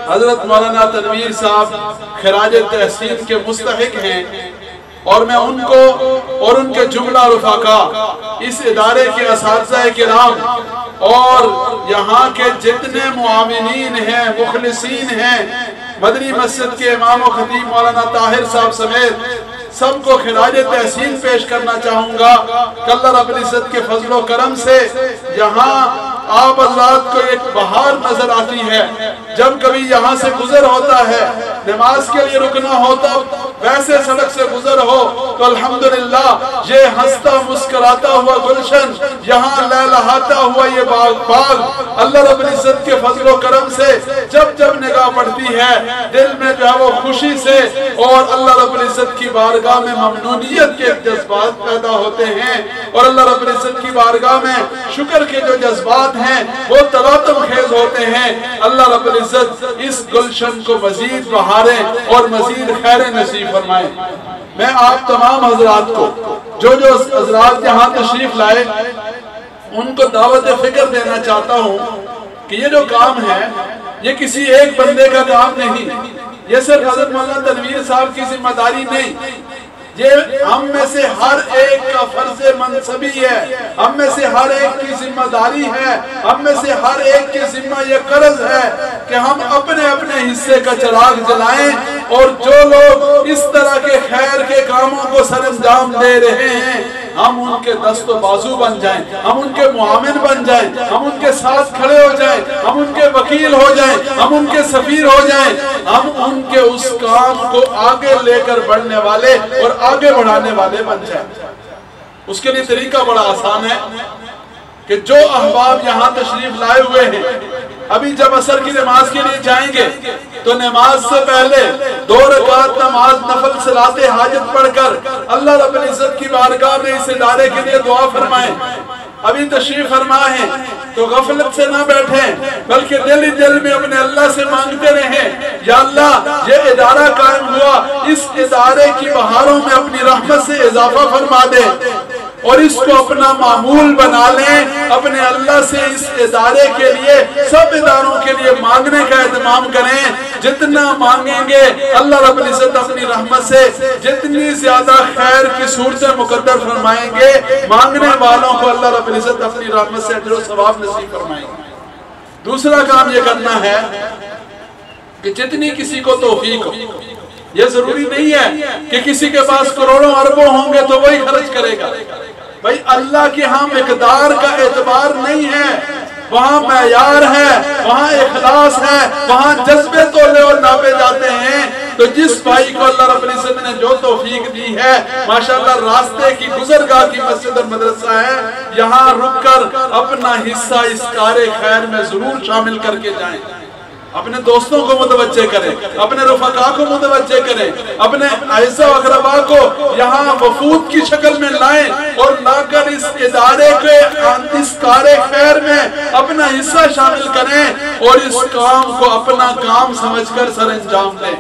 حضرت مولانا تنویر صاحب خراج تحسین کے مستحق ہیں، اور میں ان کو اور ان کے جملہ رفقا، اس ادارے کے اساتذہ کرام اور یہاں کے جتنے معاونین ہیں، مخلصین ہیں، مدنی مسجد کے امام و خطیب مولانا طاہر صاحب سمیت سب کو خراج تحسین پیش کرنا چاہوں گا کہ اللہ رب العزت کے فضل و کرم سے یہاں آپ حضرات کو ایک بہار نظر آتی ہے۔ جب کبھی یہاں سے گزر ہوتا ہے، نماز کے لیے رکنا ہوتا، ویسے سڑک سے گزر ہو تو الحمدللہ یہ ہنستا مسکراتا ہوا گلشن، یہاں لہلہاتا ہوا یہ باغ، اللہ رب العزت کے فضل و کرم سے جب نگاہ پڑتی ہے دل میں جو ہے وہ خوشی سے اور اللہ رب العزت کی بارگاہ میں ممنونیت کے جذبات پیدا ہوتے ہیں، اور اللہ رب العزت کی بارگاہ میں شکر کے جو جذبات ہیں وہ تلاطم خیز ہوتے ہیں۔ اللہ رب العزت اس گلشن کو مزید بہاریں اور مزید خیر نصیب فرمائیں۔ میں آپ تمام حضرات کو جو حضرات یہاں تشریف لائے ان کو دعوت فکر دینا چاہتا ہوں کہ یہ جو کام ہے یہ کسی ایک بندے کا کام نہیں، یہ صرف حضرت مولانا تنویر صاحب کی ذمہ داری نہیں، یہ ہم میں سے ہر ایک کا فرض منصبی ہے، ہم میں سے ہر ایک کی ذمہ داری ہے، ہم میں سے ہر ایک کے ذمہ یہ قرض ہے کہ ہم اپنے اپنے حصے کا چراغ جلائیں، اور جو لوگ اس طرح کے خیر کے کاموں کو سر انجام دے رہے ہیں ہم ان کے دست و بازو بن جائیں، ہم ان کے معاون بن جائیں، ہم ان کے ساتھ کھڑے ہو جائیں، ہم ان کے وکیل ہو جائیں، ہم ان کے سفیر ہو جائیں، ہم ان کے اس کام کو آگے لے کر بڑھنے والے اور آگے بڑھانے والے بن جائیں۔ اس کے لیے طریقہ بڑا آسان ہے کہ جو احباب یہاں تشریف لائے ہوئے ہیں ابھی جب عصر کی نماز کے لیے جائیں گے تو نماز سے پہلے 2 رکعت نماز نفل صلاۃ حاجت پڑھ کر اللہ رب العزت کی بارگاہ میں اس ادارے کے لیے دعا فرمائیں۔ ابھی تشریف فرما ہے تو غفلت سے نہ بیٹھیں بلکہ دل ہی دل میں اپنے اللہ سے مانگتے رہیں، یا اللہ یہ ادارہ قائم ہوا، اس ادارے کی بہاروں میں اپنی رحمت سے اضافہ فرما دے اور اس کو اپنا معمول بنا لیں، اپنے اللہ سے اس ادارے کے لیے سب اداروں کے لیے مانگنے کا اہتمام کریں۔ جتنا مانگیں گے اللہ رب العزت اپنی رحمت سے جتنی زیادہ خیر کی صورتیں مقدر فرمائیں گے، مانگنے والوں کو اللہ رب العزت اپنی رحمت سے اجر و ثواب نصیب فرمائیں گے۔ دوسرا کام یہ کرنا ہے کہ جتنی کسی کو توفیق ہو، یہ ضروری نہیں ہے کہ کسی کے پاس کروڑوں اربوں ہوں گے تو وہی خرچ کرے گا۔ بھائی اللہ کی ہاں مقدار کا اعتبار نہیں ہے، وہاں معیار ہے، وہاں اخلاص ہے، وہاں جذبے تولے اور ناپے جاتے ہیں۔ تو جس بھائی کو اللہ رب العزت نے جو توفیق دی ہے، ماشاءاللہ راستے کی گزرگاہ کی مسجد اور مدرسہ ہے، یہاں رک کر اپنا حصہ اس کار خیر میں ضرور شامل کر کے جائیں۔ اپنے دوستوں کو متوجہ کریں، اپنے رفقا کو متوجہ کریں، اپنے اعزہ و اقربا کو یہاں وفود کی شکل میں لائیں اور لا کر اس ادارے کے اس کار خیر میں اپنا حصہ شامل کریں اور اس کام کو اپنا کام سمجھ کر سر انجام دیں۔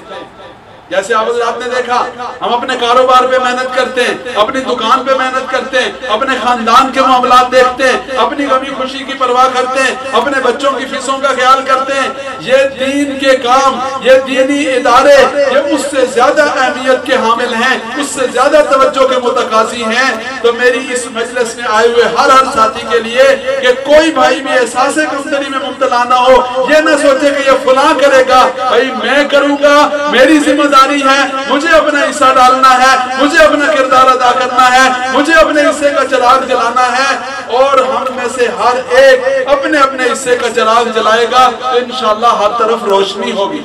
جیسے آپ حضرات نے دیکھا ہم اپنے کاروبار پہ محنت کرتے ہیں، اپنی دکان پہ محنت کرتے ہیں، اپنے خاندان کے معاملات دیکھتے ہیں، اپنی غمی خوشی کی پرواہ کرتے ہیں، اپنے بچوں کی فیسوں کا خیال کرتے ہیں۔ یہ دین کے کام، یہ دینی ادارے یہ اس سے زیادہ اہمیت کے حامل ہیں، اس سے زیادہ توجہ کے متقاضی ہیں۔ تو میری اس مجلس میں آئے ہوئے ہر ساتھی کے لیے کہ کوئی بھائی بھی احساس کمتری میں مبتلا نہ ہو، یہ نہ سوچے کہ یہ فلاں کرے گا، بھائی میں کروں گا، میری ذمہ داری ہے، مجھے اپنا حصہ ڈالنا ہے، مجھے اپنا کردار ادا کرنا ہے، مجھے اپنے حصے کا چراغ جلانا ہے، اور ہم میں سے ہر ایک اپنے اپنے حصے کا چراغ جلائے گا تو انشاءاللہ ہر طرف روشنی ہوگی۔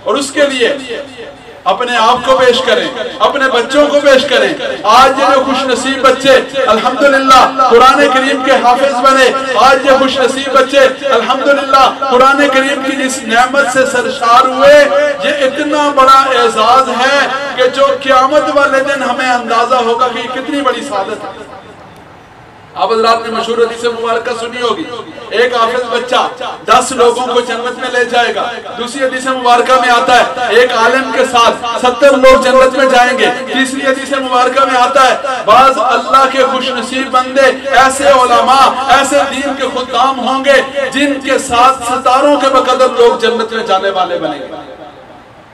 اور اس کے لیے اپنے آپ کو پیش کریں، اپنے بچوں کو پیش کریں۔ آج یہ جو خوش نصیب بچے الحمدللہ قرآن کریم کے حافظ بنے، آج یہ خوش نصیب بچے الحمدللہ قرآن کریم کی جس نعمت سے سرشار ہوئے، یہ اتنا بڑا اعزاز ہے کہ جو قیامت والے دن ہمیں اندازہ ہوگا کہ یہ کتنی بڑی سعادت ہے۔ آپ حضرات نے مشہور حدیث مبارکہ سنی ہوگی ایک حافظ بچہ 10 لوگوں کو جنت میں لے جائے گا۔ دوسری حدیث مبارکہ میں آتا ہے ایک عالم کے ساتھ 70 لوگ جنت میں جائیں گے۔ تیسری حدیث مبارکہ میں آتا ہے بعض اللہ کے خوش نصیب بندے ایسے علماء ایسے دین کے خدام ہوں گے جن کے ساتھ ستاروں کے بقدر لوگ جنت میں جانے والے بنیں گے۔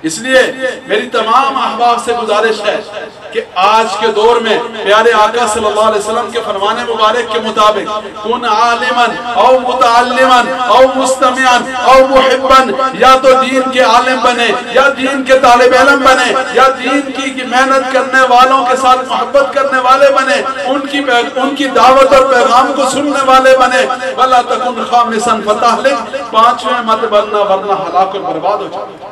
اس لیے میری تمام احباب سے گزارش ہے کہ آج کے دور میں پیارے آقا صلی اللہ علیہ وسلم کے فرمان مبارک کے مطابق کن عالما او متعلما او مستمعا او محبا، یا تو دین کے عالم بنے یا دین کے طالب علم بنے یا دین کی محنت کرنے والوں کے ساتھ محبت کرنے والے بنے، ان کی دعوت اور پیغام کو سننے والے بنے۔ وَلَا تَكُنْ خَامِسًا فَتَهْلِكَ، پانچویں مت بننا ورنہ ہلاک اور برباد ہو جائے۔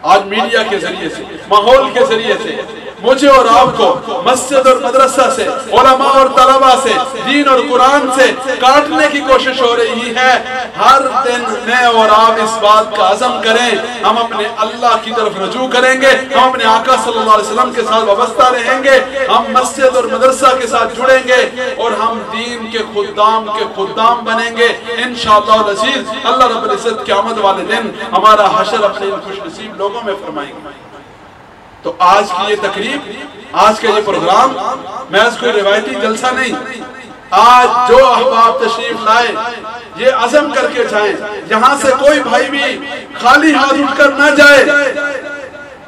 آج میڈیا کے ذریعے سے ماحول کے ذریعے سے مجھے اور آپ کو مسجد اور مدرسہ سے علماء اور طلبہ سے دین اور قرآن سے کاٹنے کی کوشش ہو رہی ہے۔ ہر دن میں اور آپ اس بات کا عزم کریں ہم اپنے اللہ کی طرف رجوع کریں گے، ہم اپنے آقا صلی اللہ علیہ وسلم کے ساتھ وابستہ رہیں گے، ہم مسجد اور مدرسہ کے ساتھ جڑیں گے اور ہم دین کے خدام بنیں گے انشاءاللہ العزیز۔ اللہ رب العزت قیامت والے دن ہمارا حشر اپنے خوش نصیب لوگوں میں فرمائیں گے۔ تو آج کی یہ تقریب، آج کا یہ پروگرام محض کوئی روایتی جلسہ نہیں، آج جو احباب تشریف لائے یہ عزم کر کے جائیں، یہاں سے کوئی بھائی بھی خالی ہاتھ اٹھ کر نہ جائے،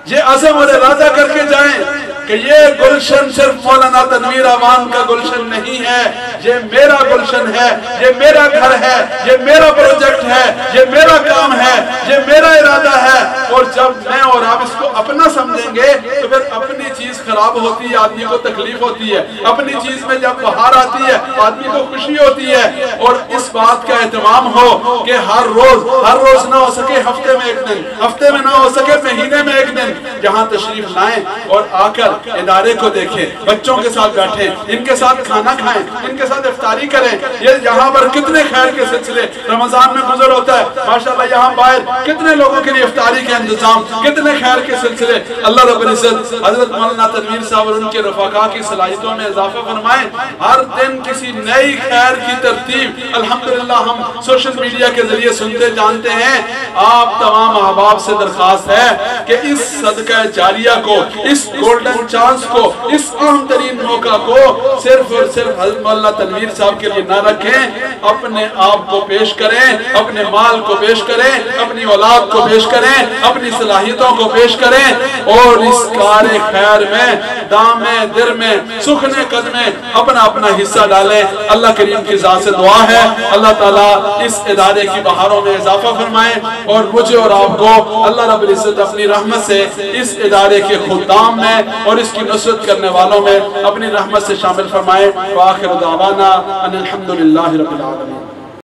یہ عزم اور ارادہ کر کے جائیں کہ یہ گلشن صرف مولانا تنویر امان کا گلشن نہیں ہے، یہ میرا گلشن ہے، یہ میرا گھر ہے، یہ میرا پروجیکٹ ہے، یہ میرا کام ہے، یہ میرا ارادہ ہے۔ اور جب میں اور آپ اس کو اپنا سمجھیں گے تو پھر اپنی چیز خراب ہوتی ہے، آدمی کو تکلیف ہوتی ہے، اپنی چیز میں جب بہار آتی ہے آدمی کو خوشی ہوتی ہے۔ اور اس بات کا اہتمام ہو کہ ہر روز نہ ہو سکے ہفتے میں ایک دن، ہفتے میں نہ ہو سکے مہینے میں ایک دن یہاں تشریف لائیں اور آ کر ادارے کو دیکھیں، بچوں کے ساتھ بیٹھیں، ان کے ساتھ کھانا کھائیں، ان کے ساتھ افطاری کریں۔ یہ یہاں پر کتنے خیر کے سلسلے رمضان میں گزر ہوتا ہے، ماشاءاللہ یہاں باہر کتنے لوگوں کے لیے افطاری کے انتظام، کتنے خیر کے سلسلے۔ اللہ رب العزت حضرت مولانا تنویر صاحب اور ان کے رفقا کی صلاحیتوں میں اضافہ فرمائیں، ہر دن کسی نئی خیر کی ترتیب الحمدللہ ہم سوشل میڈیا کے ذریعے سنتے جانتے ہیں۔ آپ تمام احباب سے درخواست ہے کہ اس صدقہ جاریہ کو، اس گولڈن چانس کو، اس اہم ترین موقع کو صرف اور صرف حضرت مولانا تنویر صاحب کے لیے نہ رکھیں، اپنے آپ کو پیش کریں، اپنے مال کو پیش کریں، اپنی اولاد کو پیش کریں، اپنی صلاحیتوں کو پیش کریں اور اس کار خیر میں دامے در میں سخنے قدمے اپنا حصہ ڈالیں۔ اللہ کریم کی ذات سے دعا ہے اللہ تعالیٰ اس ادارے کی بہاروں میں اضافہ فرمائے اور مجھے اور آپ کو اللہ رب العزت اپنی رحمت سے اس ادارے کے خدام میں اور اس کی نصرت کرنے والوں میں اپنی رحمت سے شامل فرمائے۔ وآخر دعوانا ان الحمدللہ رب العالمین۔